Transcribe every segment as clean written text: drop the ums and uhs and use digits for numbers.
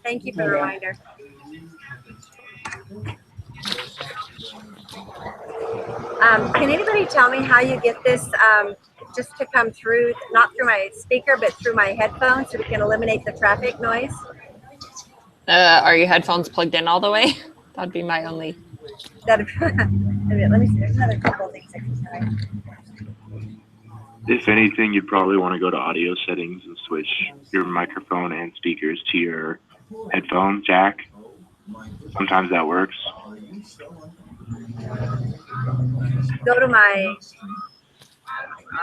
Thank you for the reminder. Can anybody tell me how you get this just to come through, not through my speaker, but through my headphones so we can eliminate the traffic noise? Are your headphones plugged in all the way? That'd be my only. Let me see. There's another couple of things I can try. If anything, you'd probably want to go to audio settings and switch your microphone and speakers to your headphone jack. Sometimes that works. Go to my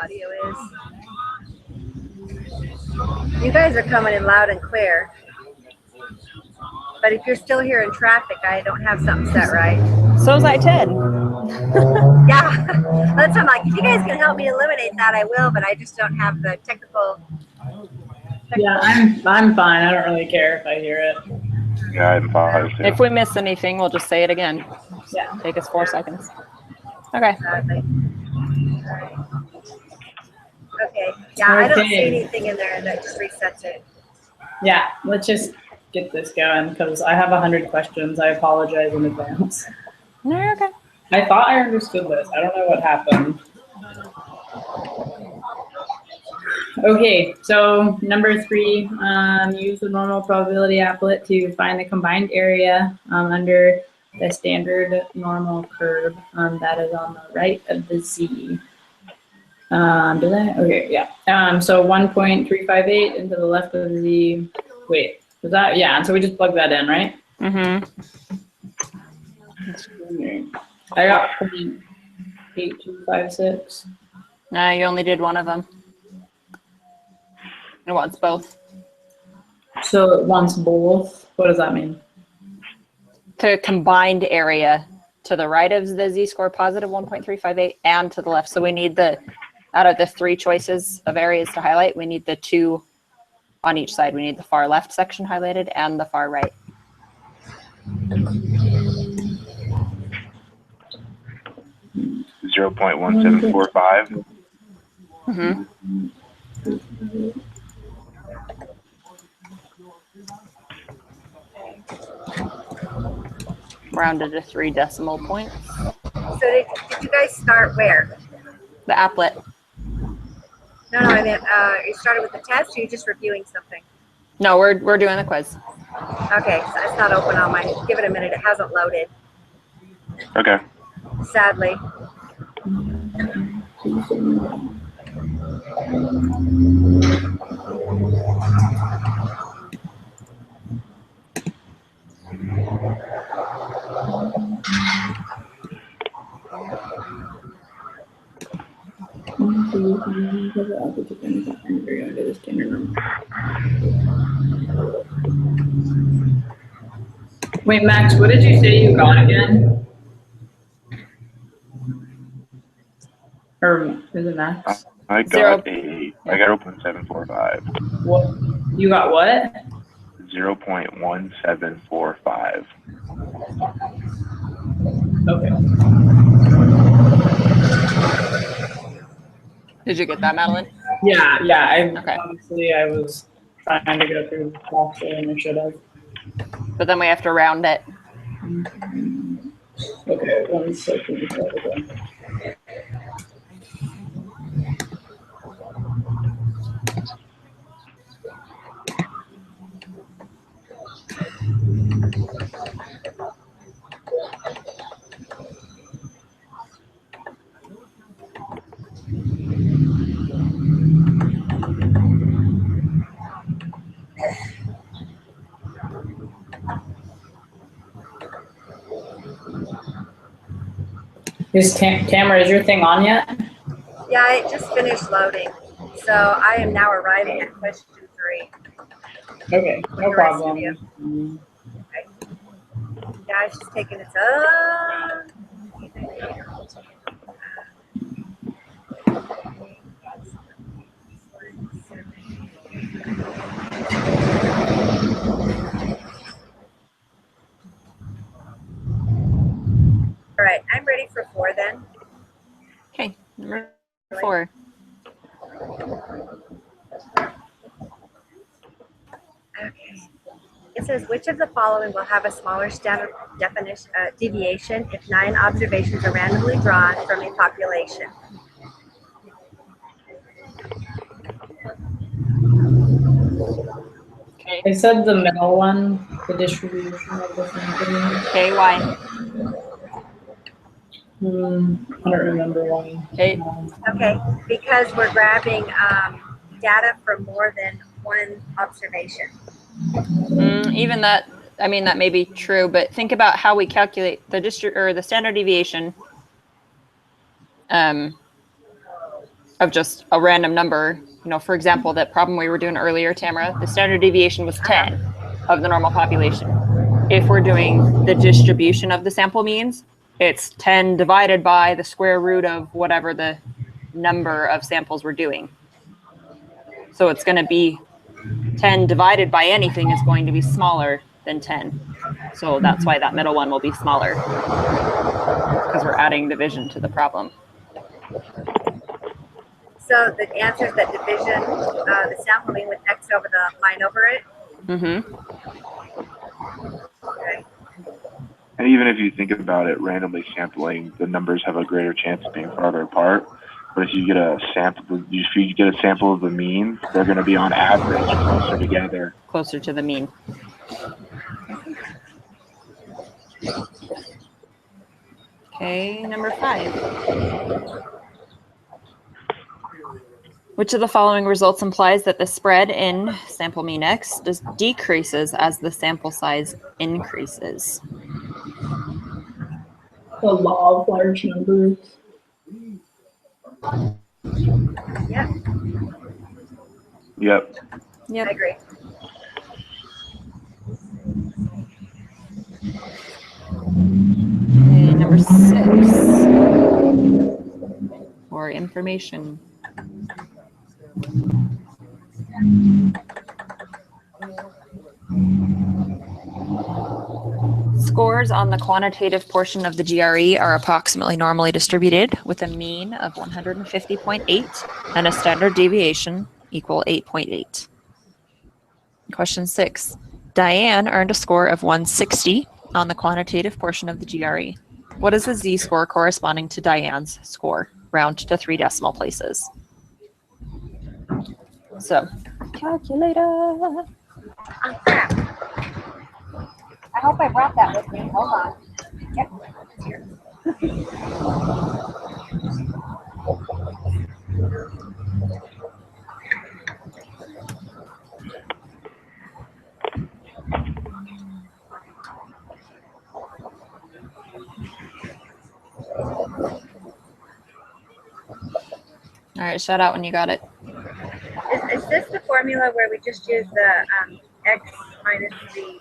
audio is. You guys are coming in loud and clear. But if you're still here in traffic, I don't have something set right. So's I 10. Yeah, that's I'm like, if you guys can help me eliminate that, I will, but I just don't have the technical. Yeah, I'm fine. I don't really care if I hear it. Yeah, I'm fine too. If we miss anything, we'll just say it again. Yeah. Take us 4 seconds. Okay. Right. Okay. Yeah, I don't see anything in there that just resets it. Yeah, let's just get this going because I have 100 questions. I apologize in advance. No, you're okay. I thought I understood this. I don't know what happened. Okay, so number 3, use the normal probability applet to find the combined area under the standard normal curve that is on the right of the Z. Okay, yeah. So 1.358 into the left of the Z. Wait, was that? Yeah, and so we just plug that in, right? Mm-hmm. I got 0.8256. No, you only did one of them. It wants both. So it wants both. What does that mean? To combined area to the right of the Z-score positive 1.358 and to the left. So we need out of the 3 choices of areas to highlight, we need the 2 on each side. We need the far left section highlighted and the far right. 0.1745. Mm-hmm. Rounded to 3 decimal points. So did you guys start where? The applet. No, I mean, you started with the test, or you just reviewing something? No, we're doing the quiz. Okay, so it's not open on my. Give it a minute. It hasn't loaded. Okay. Sadly. Wait, Max, what did you say you got again? Or is it Max? I got 0.745. What? You got what? 0.1745. Okay. Did you get that, Madeline? Yeah. Okay. Honestly, I was trying to go through faster than I should have. But then we have to round it. Okay, 1 second. Is Tamara, is your thing on yet? Yeah, it just finished loading. So I am now arriving at question 3. Okay, no problem. Okay. Yeah, it's just taking its own. All right, I'm ready for 4 then. Okay, number 4. Okay. If It says, which of the following will have a smaller standard deviation if 9 observations are randomly drawn from a population? Okay. I said the middle one, the distribution of the sampling. Okay, why? I don't remember why. Okay. Okay, because we're grabbing data from more than one observation. Even that, I mean, that may be true, but think about how we calculate the the standard deviation of just a random number. You know, for example, that problem we were doing earlier, Tamara, the standard deviation was 10 of the normal population. If we're doing the distribution of the sample means, it's 10 divided by the square root of whatever the number of samples we're doing. So it's going to be 10 divided by anything is going to be smaller than 10. So that's why that middle one will be smaller, because we're adding division to the problem. So the answer is that division, the sample mean with x over the line over it? Mm-hmm. Okay. And even if you think about it, randomly sampling, the numbers have a greater chance of being farther apart. But if you get a sample of the mean, they're going to be on average closer together. Closer to the mean. Okay, number 5. Which of the following results implies that the spread in sample mean x decreases as the sample size increases? The law of large numbers. Yep. Yep. I agree. Okay, number 6. More information. Scores on the quantitative portion of the GRE are approximately normally distributed with a mean of 150.8 and a standard deviation equal 8.8. Question 6. Diane earned a score of 160 on the quantitative portion of the GRE. What is the z-score corresponding to Diane's score? Round to 3 decimal places. So, calculator. Oh, crap. I hope I brought that with me. Hold on. Yep. It's here. All right, shout out when you got it. Is this the formula where we just use the x minus the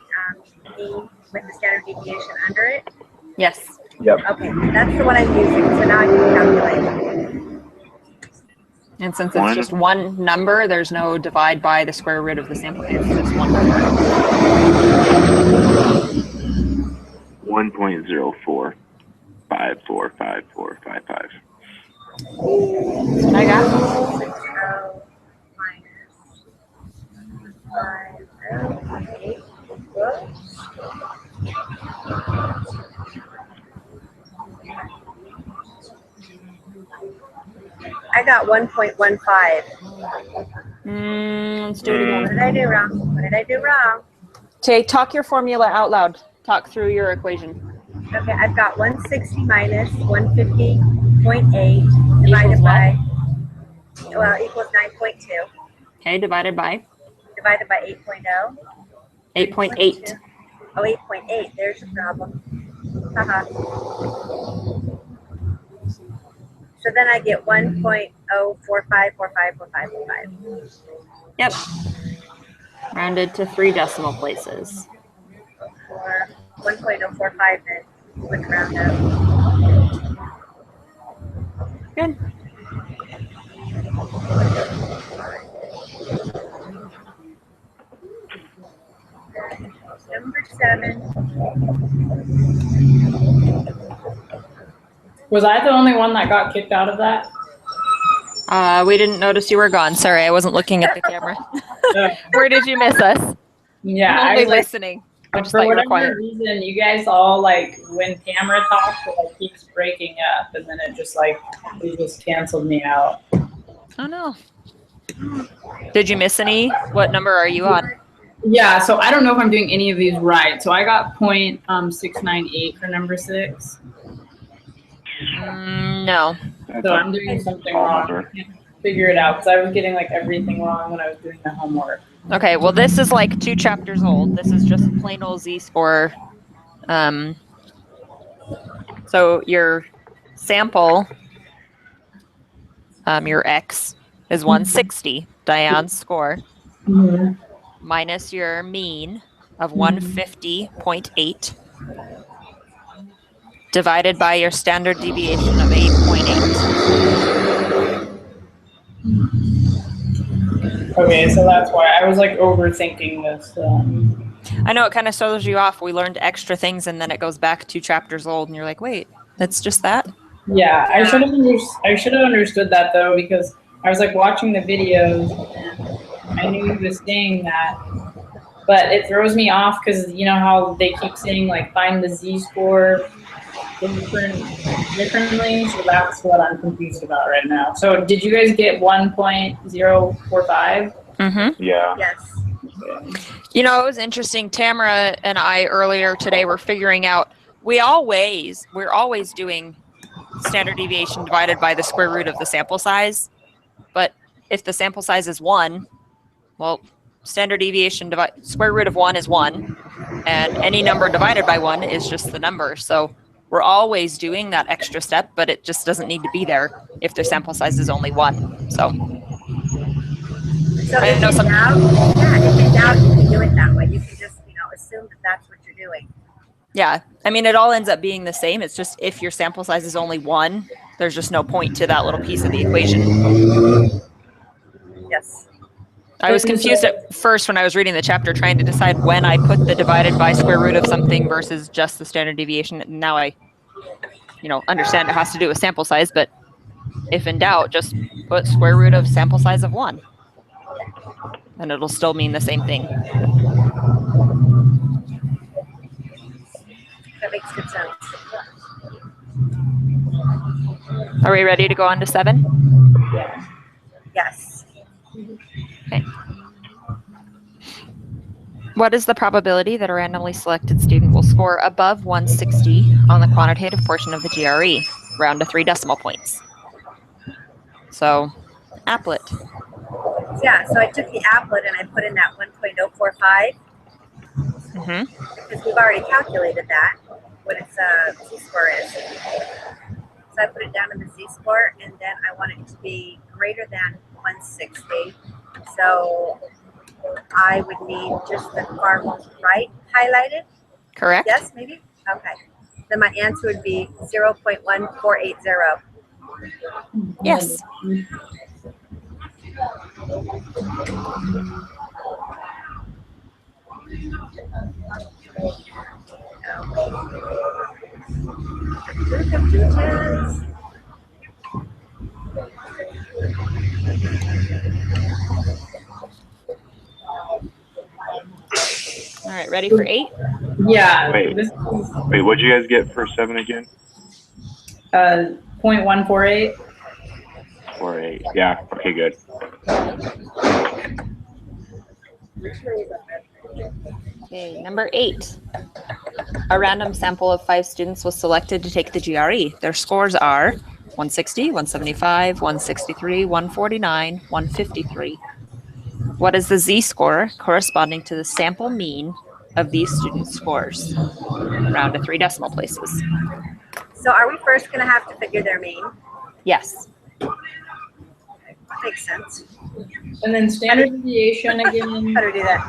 mean with the standard deviation under it? Yes. Yep. Okay, that's the one I'm using, so now I can calculate. And since it's just one number, there's no divide by the square root of the sample. It's just one number. 1.04545455. That's what I got. 60 minus 508 equals I got 1.15. Let's do it What again. did I do wrong? What did I do wrong? Okay, talk your formula out loud. Talk through your equation. Okay, I've got 160 minus 150.8 divided Equals by, well, equals 9.2 Okay, divided by divided by 8.0. 8.8. Oh, 8.8. There's your problem. Haha. So then I get 1.045454545. Yep. Rounded to 3 decimal places. Or 1.045 then with round up. Good. Number 7. Was I the only one that got kicked out of that? We didn't notice you were gone. Sorry, I wasn't looking at the camera. Yeah. Where did you miss us? Yeah, I'm I only was like, listening. I just for thought you were whatever quiet. reason, you guys all like when Tamara talks, it like keeps breaking up, and then it just canceled me out. Oh no. Did you miss any? What number are you on? Yeah, so I don't know if I'm doing any of these right. So I got point 698 for number 6. No. That's So a I'm doing something small wrong. number. I can't figure it out because I was getting like everything wrong when I was doing the homework. Okay, well, this is like 2 chapters old. This is just plain old z-score. So your sample, your x, is 160, Diane's score, Mm-hmm. minus your mean of 150.8, divided by your standard deviation of 8.8. Okay, so that's why I was like overthinking this. I know it kind of throws you off. We learned extra things, and then it goes back 2 chapters old, and you're like, wait, that's just that? Yeah, I should have understood that though because I was like watching the videos and I knew he was saying that, but it throws me off because you know how they keep saying like find the z-score differently, so that's what I'm confused about right now. So did you guys get 1.045? Mm-hmm. Yeah. Yes. You know, it was interesting. Tamara and I earlier today were figuring out we're always doing standard deviation divided by the square root of the sample size. But if the sample size is 1, well, standard deviation square root of 1 is 1, and any number divided by 1 is just the number. So we're always doing that extra step, but it just doesn't need to be there if the sample size is only 1. So So I if know in some. doubt, yeah, if in doubt, you can do it that way. You can just, assume that that's what you're doing. Yeah, I mean, it all ends up being the same. It's just if your sample size is only 1, there's just no point to that little piece of the equation. Yes. I was confused at first when I was reading the chapter trying to decide when I put the divided by square root of something versus just the standard deviation. Now I, understand it has to do with sample size, but if in doubt, just put square root of sample size of 1. And it'll still mean the same thing. That makes good sense. Are we ready to go on to 7? Yeah. Yes. Okay. What is the probability that a randomly selected student will score above 160 on the quantitative portion of the GRE? Round to 3 decimal points. So, applet. Yeah, so I took the applet and I put in that 1.045 Mm-hmm. because we've already calculated that, what its z-score is. So I put it down in the z-score, and then I want it to be greater than 160. So I would need just the far most right highlighted. Correct? Yes, maybe? Okay. Then my answer would be 0.1480. Yes. All right, ready for 8? Yeah. Wait, what'd you guys get for 7 again? 0.148. 4.8. Yeah. Okay, good. Okay, number 8. A random sample of 5 students was selected to take the GRE. Their scores are 160, 175, 163, 149, 153. What is the z-score corresponding to the sample mean of these students' scores? Round to 3 decimal places. So are we first going to have to figure their mean? Yes. Makes sense. And then standard deviation again. How do we do that?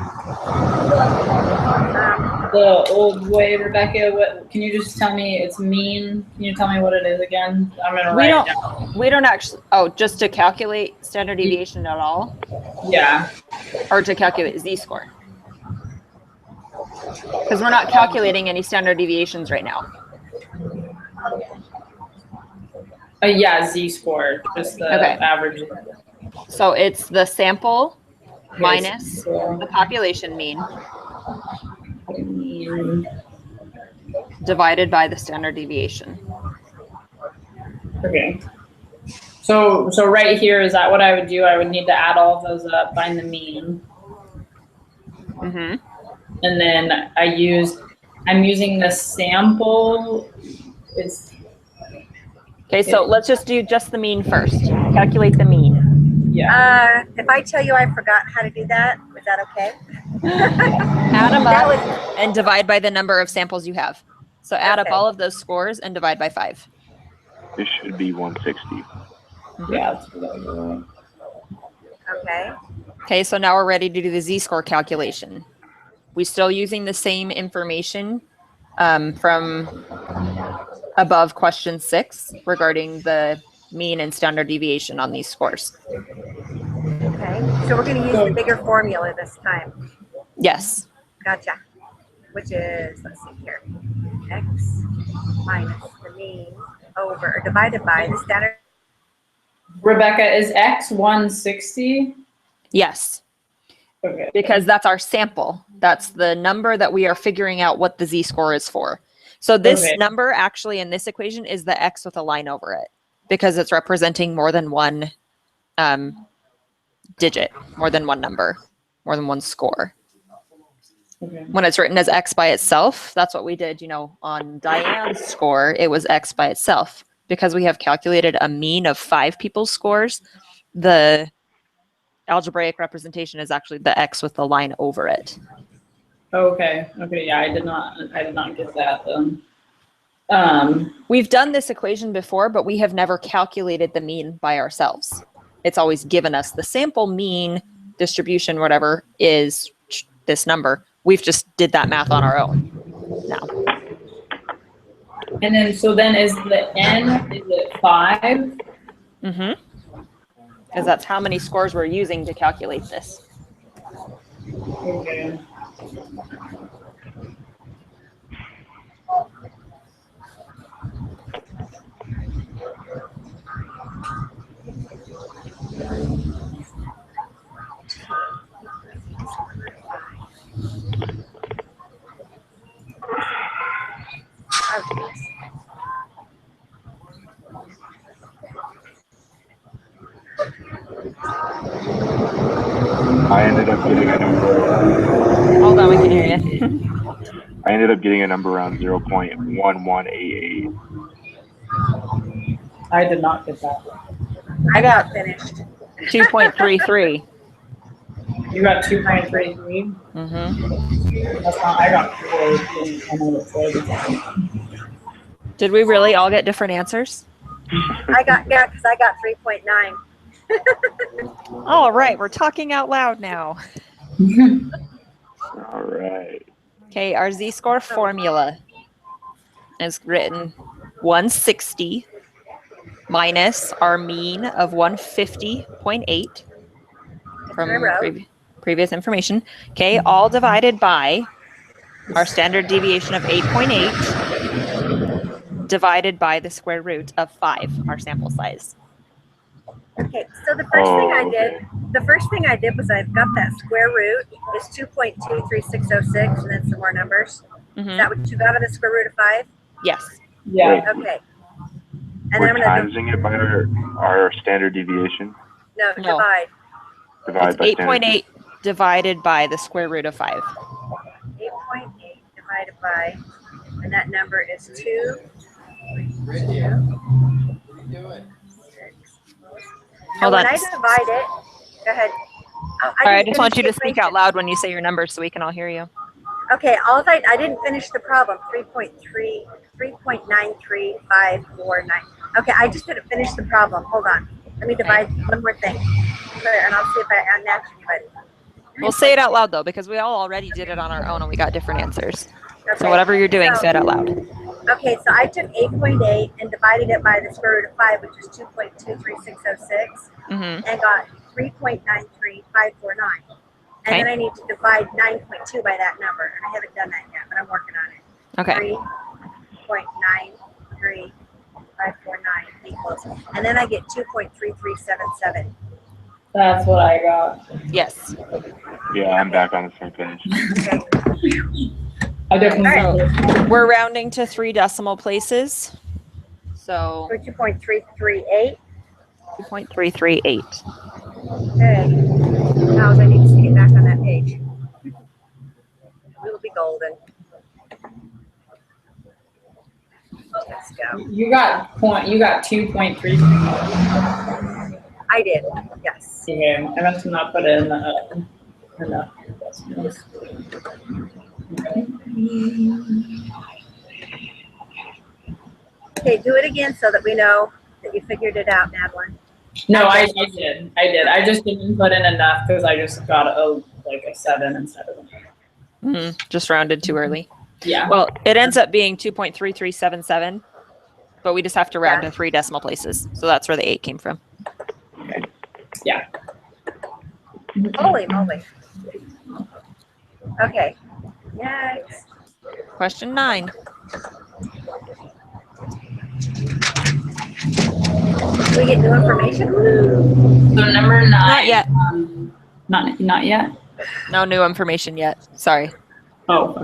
The old way, Rebecca. What can you just tell me? It's mean. Can you tell me what it is again? I'm gonna write it down. We don't actually. Oh, just to calculate standard deviation at all, Yeah. or to calculate z-score, because we're not calculating any standard deviations right now. Yeah, z-score, just the average. So it's the sample Okay, minus the population mean Divided by the standard deviation. Okay. So right here, is that what I would do? I would need to add all of those up, find the mean. Mm-hmm. And then I'm using the sample. Okay, so let's just do just the mean first. Calculate the mean. Yeah. If I tell you I forgot how to do that, is that okay? Add them up and divide by the number of samples you have. So add up Okay. all of those scores and divide by 5. This should be 160. Yeah. That's what I do. Okay. Okay, so now we're ready to do the z-score calculation. We're still using the same information from above question 6 regarding the mean and standard deviation on these scores. Okay. So we're going to use the bigger formula this time. Yes. Gotcha. Which is, let's see here, x minus the mean over, or divided by the standard. Rebecca, is X 160? Yes. Okay. Because that's our sample. That's the number that we are figuring out what the z-score is for. So this number actually in this equation is the x with a line over it because it's representing more than one digit, more than one number, more than one score. Okay. When it's written as x by itself, that's what we did, on Diane's score, it was x by itself. Because we have calculated a mean of 5 people's scores, the algebraic representation is actually the x with the line over it. Okay. Yeah, I did not get that then. We've done this equation before, but we have never calculated the mean by ourselves. It's always given us the sample mean distribution, whatever, is this number. We've just did that math on our own now. And then, is the n, is it 5? Mm-hmm. Because that's how many scores we're using to calculate this. Okay. I ended up getting a number. Hold on, we can hear you. I ended up getting a number around 0.1188. I did not get that. I got finished. 2.33. You got 2.33? Mm-hmm. That's not, I got 4. Did we really all get different answers? Because I got 3.9. All right, we're talking out loud now. All right. Okay, our z-score formula is written 160 minus our mean of 150.8 from previous information. Okay, all divided by our standard deviation of 8.8 divided by the square root of 5, our sample size. Okay, so the first thing I did was I've got that square root is 2.23606 and then some more numbers. Mm-hmm. Is that what you got on the square root of 5? Yes. Yeah. Okay. And We're then I'm timesing it by our standard deviation. No, divide. Divide by 8.8 divided by the square root of 5. 8.8 divided by, and that number is 2. Hold on. When I divide it, go ahead. All right, I just want you to speak out loud when you say your numbers so we can all hear you. Okay, I didn't finish the problem. 3.93549. Okay, I just didn't finish the problem. Hold on. Let me divide one more thing. And I'll see if I match anybody. We'll say it out loud though, because we all already did it on our own and we got different answers. Okay. So whatever you're doing, say it out loud. Okay, so I took 8.8 and divided it by the square root of 5, which is 2.23606, Mm-hmm. and got 3.93549. And then I need to divide 9.2 by that number, and I haven't done that yet, but I'm working on it. Okay. 3.93549 equals, and then I get 2.3377. That's what I got. Yes. Yeah, I'm back on the same page. Okay. I definitely. So we're rounding to 3 decimal places. So For 2.338. 2.338. Okay. Now I need to get back on that page. We will be golden. Let's go. You got 2.3. I did. Yes. Okay, I must not put in enough. Okay, do it again so that we know that you figured it out, Madeline. No, I did. I just didn't put in enough because I just got a 7 instead of a. Just rounded too early. Yeah. Well, it ends up being 2.3377, but we just have to round Yeah. to 3 decimal places. So that's where the 8 came from. Yeah. Holy moly. Okay. Next. Question 9. Do we get new information? So number 9. Not yet. Not yet. No new information yet. Sorry. Oh,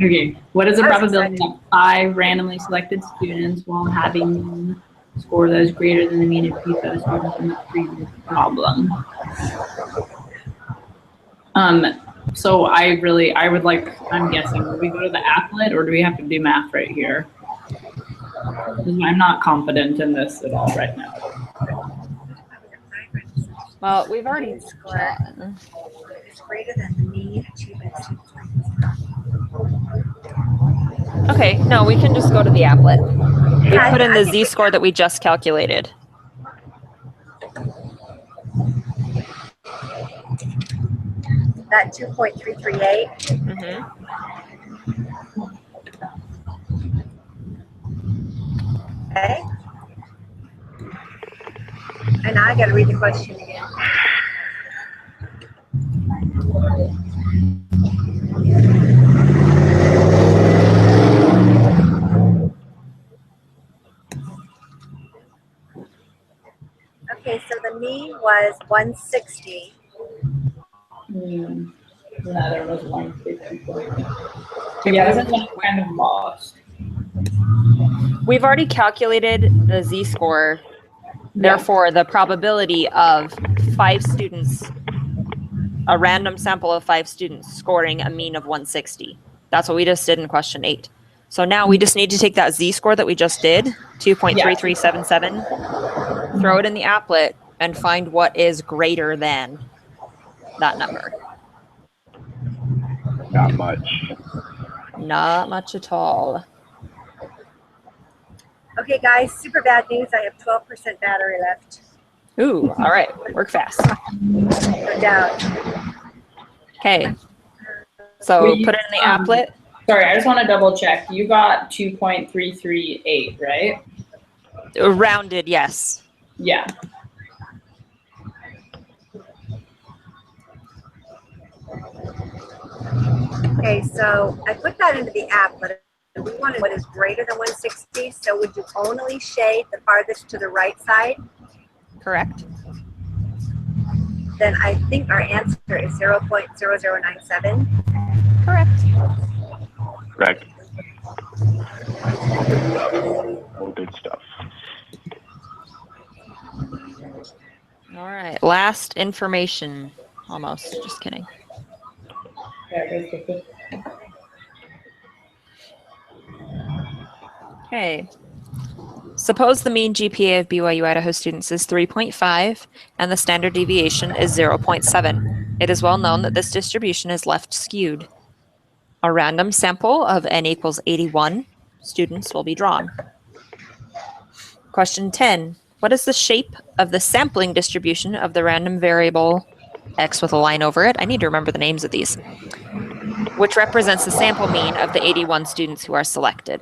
okay. What is the I was probability that 5 randomly selected students will having one score that is greater than the mean of each other students in the previous problem? So I would like, I'm guessing, do we go to the applet or do we have to do math right here? I'm not confident in this at all right now. Well, we've already Score is greater than the mean achievement. Okay, no, we can just go to the applet. We Yeah, put in I the think z-score that we just calculated. That 2.338. Okay. And now I got to read the question again. Okay, so the mean was 160. The other was 154. Yeah, this is kind of lost. We've already calculated the z-score. Therefore, the probability of 5 students, a random sample of 5 students scoring a mean of 160. That's what we just did in question 8. So now we just need to take that z-score that we just did, 2.3377, throw it in the applet, and find what is greater than that number. Not much. Not much at all. Okay, guys, super bad news. I have 12% battery left. Ooh, all right. Work fast. No doubt. Okay. So put it in the applet. Sorry, I just want to double check. You got 2.338, right? Rounded, yes. Yeah. Okay, so I put that into the applet. We wanted what is greater than 160. So would you only shade the farthest to the right side? Correct. Then I think our answer is 0.0097. Correct. Correct. All good stuff. All right. Last information. Almost. Just kidding. Okay. Suppose the mean GPA of BYU Idaho students is 3.5 and the standard deviation is 0.7. It is well known that this distribution is left skewed. A random sample of n equals 81 students will be drawn. Question 10. What is the shape of the sampling distribution of the random variable x with a line over it? I need to remember the names of these. Which represents the sample mean of the 81 students who are selected.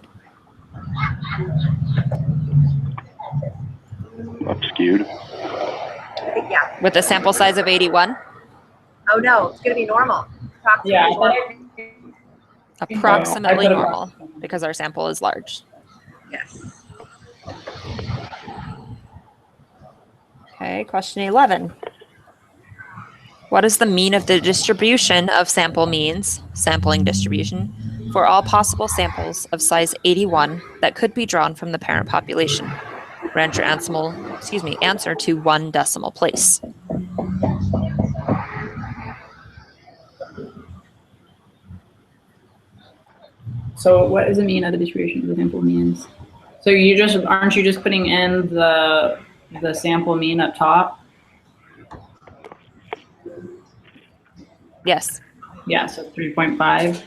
Left skewed. Yeah. With a sample size of 81? Oh no, it's going to be normal. Yeah. Approximately normal, because our sample is large. Yes. Okay, question 11. What is the mean of the distribution of sample means, sampling distribution, for all possible samples of size 81 that could be drawn from the parent population? Range your answer to 1 decimal place. So what is the mean of the distribution of the sample means? So aren't you just putting in the sample mean up top? Yes. Yeah, so 3.5.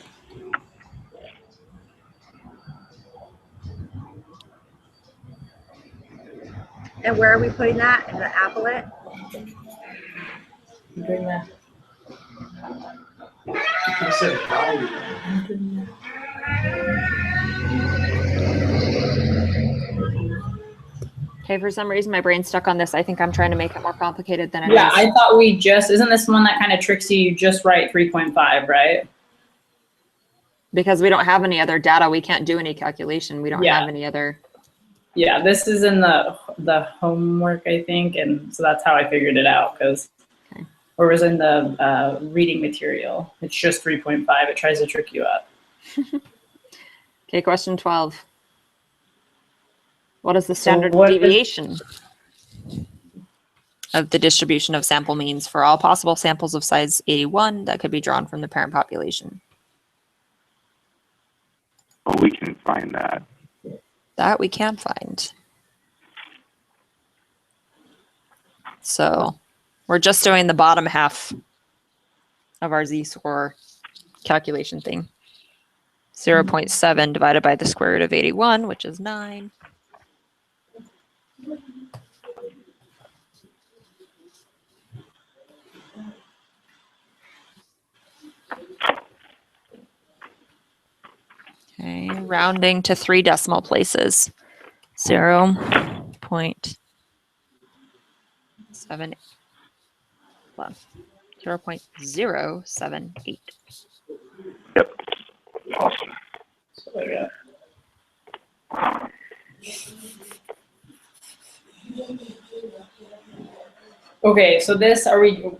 And where are we putting that? In the applet? Bring that. Okay, for some reason my brain's stuck on this. I think I'm trying to make it more complicated than it is. Yeah, I thought isn't this one that kind of tricks you? You just write 3.5, right? Because we don't have any other data, we can't do any calculation. We don't have any other. Yeah, this is in the homework, I think, and so that's how I figured it out, or it was in the reading material. It's just 3.5. It tries to trick you up. Okay, question 12. What is the standard deviation of the distribution of sample means for all possible samples of size 81 that could be drawn from the parent population? Well, we can find that. That we can find. So we're just doing the bottom half of our z-score calculation thing. 0.7 divided by the square root of 81, which is 9. Okay, rounding to 3 decimal places. 0.78. 0.078. Yep. Awesome. So there you go. Okay, so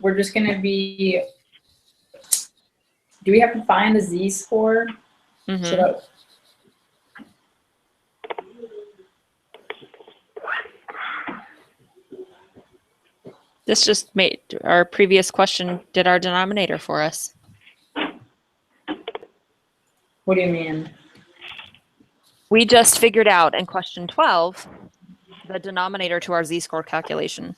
we're just going to be, do we have to find the z-score? Mm-hmm. This just made our previous question, did our denominator for us. What do you mean? We just figured out in question 12 the denominator to our z-score calculation.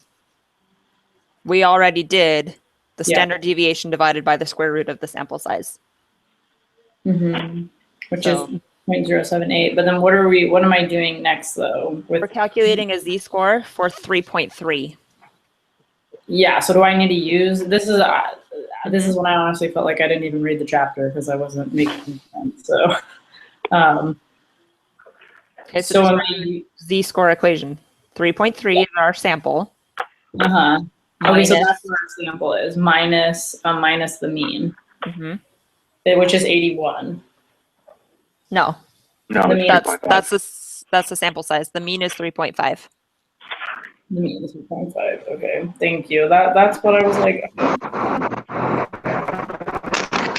We already did the standard deviation divided by the square root of the sample size. Mm-hmm. Which is 0.078. But then what am I doing next though? We're calculating a z-score for 3.3. Yeah, so do I need to use, this is when I honestly felt like I didn't even read the chapter because I wasn't making sense. So, okay, so z-score equation. 3.3 is our sample. Okay, so that's what our sample is, minus the mean, which is 81. No, that's the sample size. The mean is 3.5. The mean is 3.5. Okay, thank you. That's what I was like.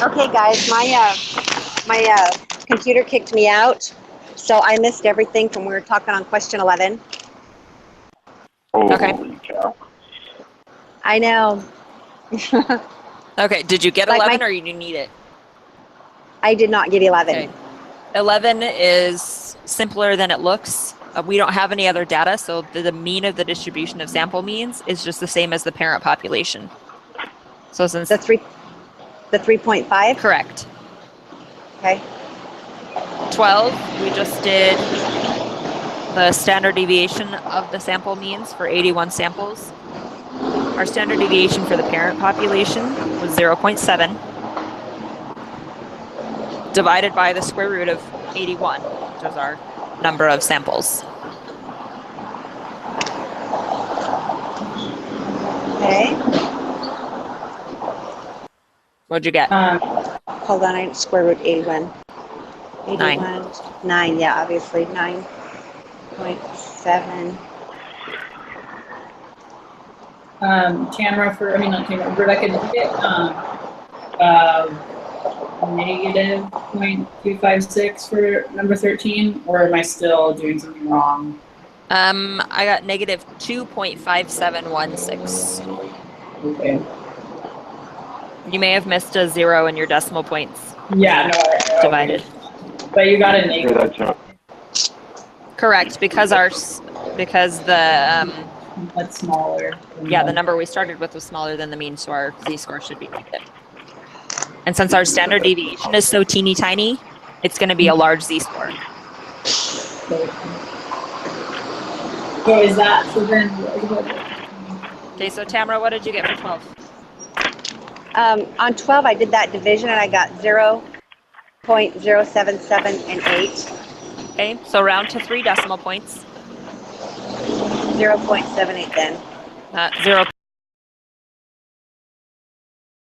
Okay, guys, my computer kicked me out, so I missed everything from we were talking on question 11. Oh, okay. I know. Okay, did you get 11 or you need it? I did not get 11. Okay. 11 is simpler than it looks. We don't have any other data, so the mean of the distribution of sample means is just the same as the parent population. So since the 3.5? Correct. Okay. 12, we just did the standard deviation of the sample means for 81 samples. Our standard deviation for the parent population was 0.7 divided by the square root of 81, which is our number of samples. Okay. What'd you get? Hold on, square root 81. 9. 9, yeah, obviously 9.7. Rebecca, did you get negative 0.256 for number 13, or am I still doing something wrong? I got negative 2.5716. Okay. You may have missed a 0 in your decimal points. Yeah, no, Divided. okay. But you got a Yeah, negative. that's right. Correct, because the That's smaller. the number we started with was smaller than the mean, so our z-score should be negative. And since our standard deviation is so teeny tiny, it's going to be a large z-score. So is that, so then, Okay, so Tamara, what did you get for 12? On 12, I did that division and I got 0.077 and 8. Okay, so round to 3 decimal points. 0.78 then. 0.